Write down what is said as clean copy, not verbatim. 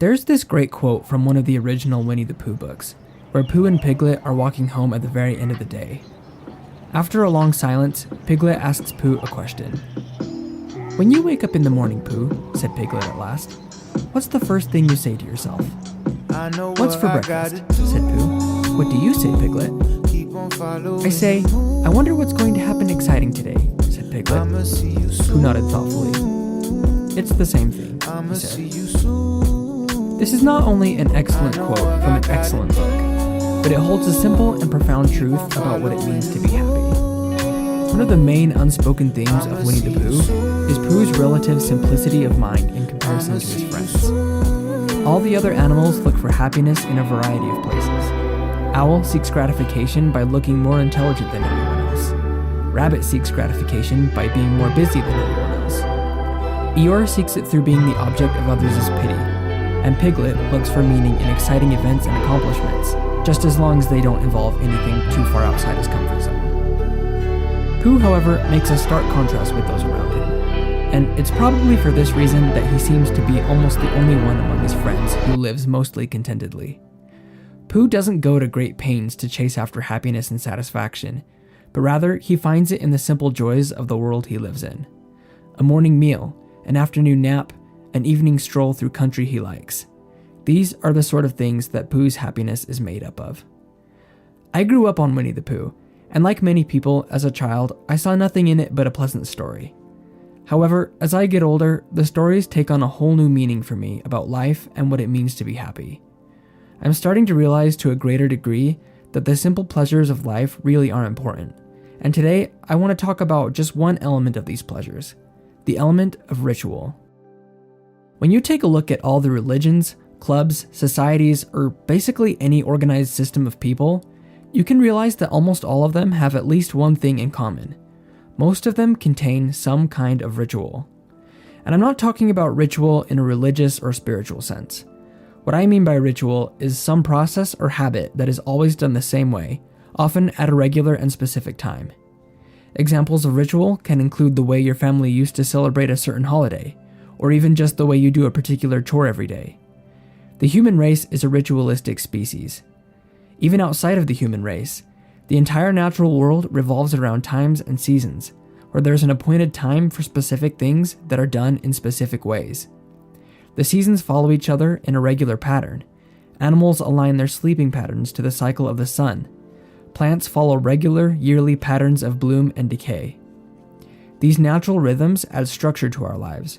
There's this great quote from one of the original Winnie the Pooh books, where Pooh and Piglet are walking home at the very end of the day. After a long silence, Piglet asks Pooh a question. "When you wake up in the morning, Pooh," said Piglet at last, "what's the first thing you say to yourself?" "What's for breakfast?" said Pooh. "What do you say, Piglet?" "I say, I wonder what's going to happen exciting today," said Piglet. Pooh nodded thoughtfully. "It's the same thing," he said. This is not only an excellent quote from an excellent book, but it holds a simple and profound truth about what it means to be happy. One of the main unspoken themes of Winnie the Pooh is Pooh's relative simplicity of mind in comparison to his friends. All the other animals look for happiness in a variety of places. Owl seeks gratification by looking more intelligent than anyone else. Rabbit seeks gratification by being more busy than anyone else. Eeyore seeks it through being the object of others' pity, and Piglet looks for meaning in exciting events and accomplishments, just as long as they don't involve anything too far outside his comfort zone. Pooh, however, makes a stark contrast with those around him, and it's probably for this reason that he seems to be almost the only one among his friends who lives mostly contentedly. Pooh doesn't go to great pains to chase after happiness and satisfaction, but rather he finds it in the simple joys of the world he lives in. A morning meal, an afternoon nap, an evening stroll through country he likes. These are the sort of things that Pooh's happiness is made up of. I grew up on Winnie the Pooh, and like many people, as a child, I saw nothing in it but a pleasant story. However, as I get older, the stories take on a whole new meaning for me about life and what it means to be happy. I'm starting to realize to a greater degree that the simple pleasures of life really are important, and today I want to talk about just one element of these pleasures, the element of ritual. When you take a look at all the religions, clubs, societies, or basically any organized system of people, you can realize that almost all of them have at least one thing in common. Most of them contain some kind of ritual. And I'm not talking about ritual in a religious or spiritual sense. What I mean by ritual is some process or habit that is always done the same way, often at a regular and specific time. Examples of ritual can include the way your family used to celebrate a certain holiday, or even just the way you do a particular chore every day. The human race is a ritualistic species. Even outside of the human race, the entire natural world revolves around times and seasons, where there's an appointed time for specific things that are done in specific ways. The seasons follow each other in a regular pattern. Animals align their sleeping patterns to the cycle of the sun. Plants follow regular, yearly patterns of bloom and decay. These natural rhythms add structure to our lives,